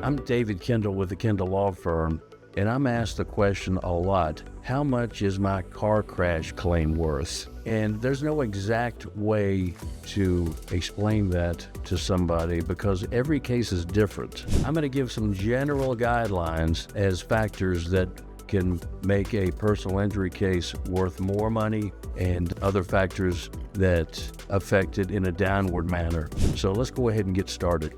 I'm David Kendall with the Kendall Law Firm, and I'm asked the question a lot, how much is my car crash claim worth? And there's no exact way to explain that to somebody because every case is different. I'm going to give some general guidelines as factors that can make a personal injury case worth more money and other factors that affect it in a downward manner. So let's go ahead and get started.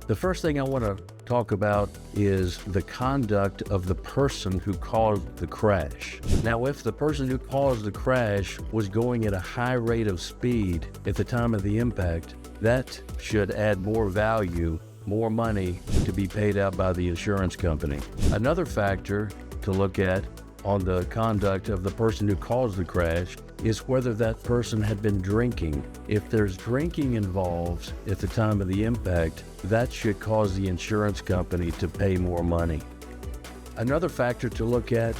The first thing I want to talk about is the conduct of the person who caused the crash. Now, if the person who caused the crash was going at a high rate of speed at the time of the impact, that should add more value, more money to be paid out by the insurance company. Another factor to look at on the conduct of the person who caused the crash is whether that person had been drinking. If there's drinking involved at the time of the impact, that should cause the insurance company to pay more money. Another factor to look at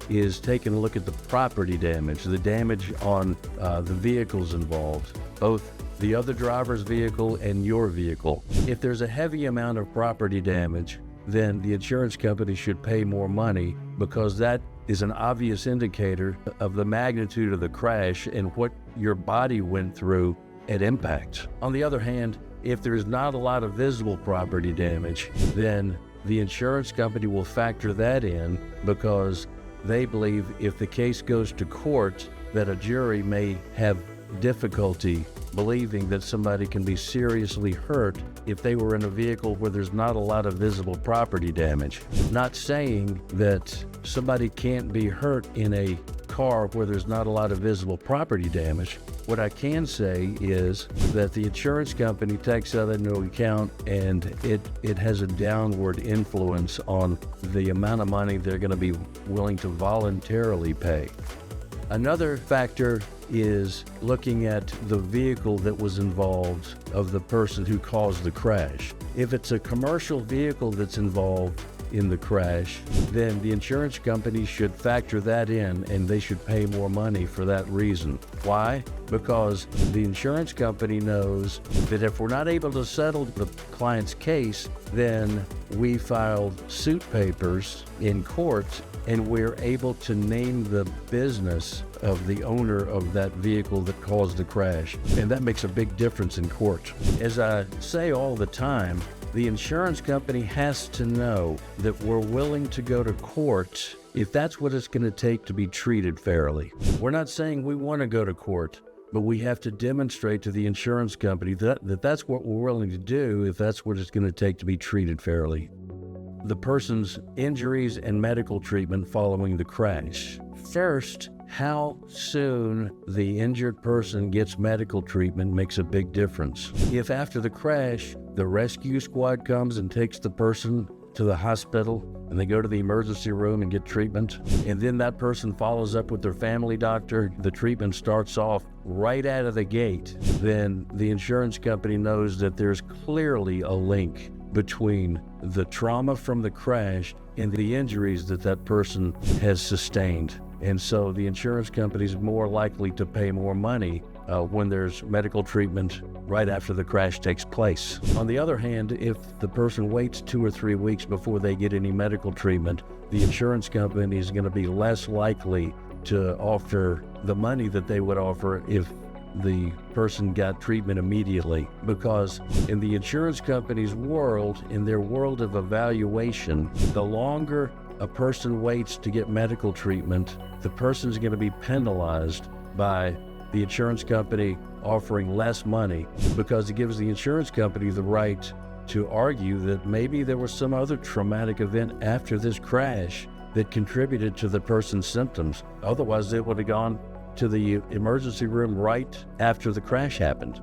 is taking a look at the property damage, the damage on the vehicles involved, both the other driver's vehicle and your vehicle. If there's a heavy amount of property damage, then the insurance company should pay more money because that is an obvious indicator of the magnitude of the crash and what your body went through at impact. On the other hand, if there's not a lot of visible property damage, then the insurance company will factor that in because they believe if the case goes to court, that a jury may have difficulty believing that somebody can be seriously hurt if they were in a vehicle where there's not a lot of visible property damage. Not saying that somebody can't be hurt in a car where there's not a lot of visible property damage. What I can say is that the insurance company takes that into account and it has a downward influence on the amount of money they're going to be willing to voluntarily pay. Another factor is looking at the vehicle that was involved of the person who caused the crash. If it's a commercial vehicle that's involved in the crash, then the insurance company should factor that in and they should pay more money for that reason. Why? Because the insurance company knows that if we're not able to settle the client's case, then we filed suit papers in court and we're able to name the business of the owner of that vehicle that caused the crash. And that makes a big difference in court. As I say all the time, the insurance company has to know that we're willing to go to court if that's what it's going to take to be treated fairly. We're not saying we want to go to court, but we have to demonstrate to the insurance company that that's what we're willing to do if that's what it's going to take to be treated fairly. The person's injuries and medical treatment following the crash. First, how soon the injured person gets medical treatment makes a big difference. If after the crash, the rescue squad comes and takes the person to the hospital and they go to the emergency room and get treatment, and then that person follows up with their family doctor, the treatment starts off right out of the gate, then the insurance company knows that there's clearly a link between the trauma from the crash and the injuries that that person has sustained. And so the insurance company is more likely to pay more money when there's medical treatment right after the crash takes place. On the other hand, if the person waits 2 or 3 weeks before they get any medical treatment, the insurance company is going to be less likely to offer the money that they would offer if the person got treatment immediately, because in the insurance company's world, in their world of evaluation, the longer a person waits to get medical treatment, the person's going to be penalized by the insurance company offering less money, because it gives the insurance company the right to argue that maybe there was some other traumatic event after this crash that contributed to the person's symptoms. Otherwise, they would have gone to the emergency room right after the crash happened.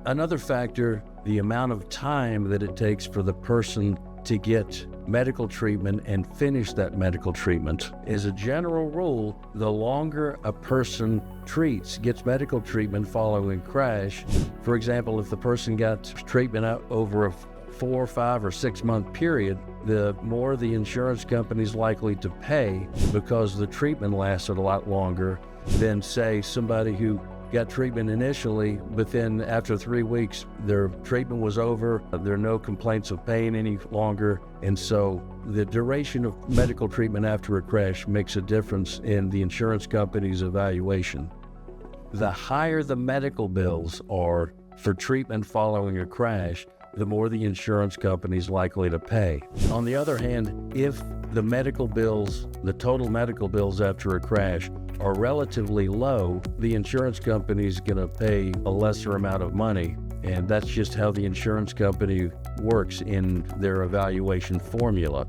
Another factor, the amount of time that it takes for the person to get medical treatment and finish that medical treatment. As a general rule, the longer a person gets medical treatment following a crash, for example, if the person got treatment out over a 4, 5, or 6 month period, the more the insurance company is likely to pay because the treatment lasted a lot longer than, say, somebody who got treatment initially, but then after 3 weeks, their treatment was over. There are no complaints of pain any longer. And so the duration of medical treatment after a crash makes a difference in the insurance company's evaluation. The higher the medical bills are for treatment following a crash, the more the insurance company is likely to pay. On the other hand, if the medical bills, the total medical bills after a crash, are relatively low, the insurance company is going to pay a lesser amount of money. And that's just how the insurance company works in their evaluation formula.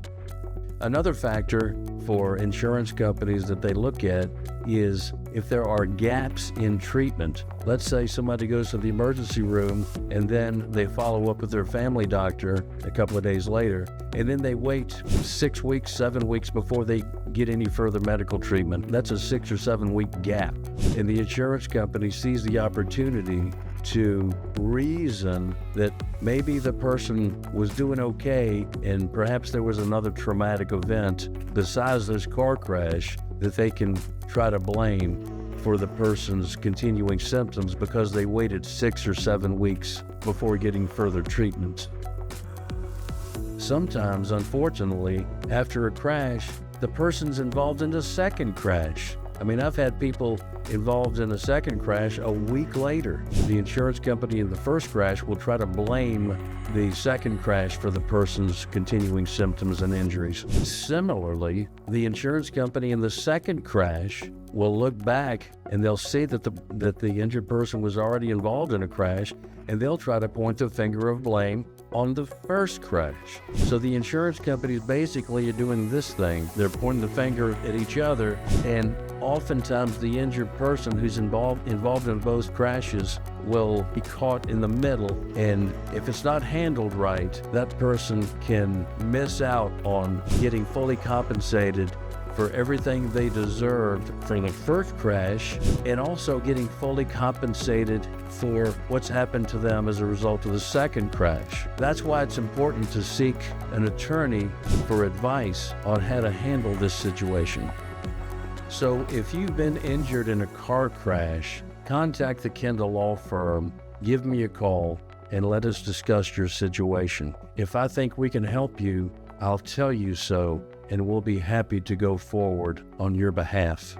Another factor for insurance companies that they look at is if there are gaps in treatment. Let's say somebody goes to the emergency room and then they follow up with their family doctor a couple of days later, and then they wait 6 weeks, 7 weeks before they get any further medical treatment. That's a 6 or 7 week gap. And the insurance company sees the opportunity to reason that maybe the person was doing okay and perhaps there was another traumatic event besides this car crash that they can try to blame for the person's continuing symptoms because they waited 6 or 7 weeks before getting further treatment. Sometimes, unfortunately, after a crash, the person's involved in a second crash. I mean, I've had people involved in a second crash a week later. The insurance company in the first crash will try to blame the second crash for the person's continuing symptoms and injuries. Similarly, the insurance company in the second crash will look back and they'll see that the injured person was already involved in a crash, and they'll try to point the finger of blame on the first crash. So the insurance companies basically are doing this thing. They're pointing the finger at each other, and oftentimes the injured person who's involved in both crashes will be caught in the middle, and if it's not handled right, that person can miss out on getting fully compensated for everything they deserved for the first crash, and also getting fully compensated for what's happened to them as a result of the second crash. That's why it's important to seek an attorney for advice on how to handle this situation. So if you've been injured in a car crash, contact the Kendall Law Firm, give me a call, and let us discuss your situation. If I think we can help you, I'll tell you so, and we'll be happy to go forward on your behalf.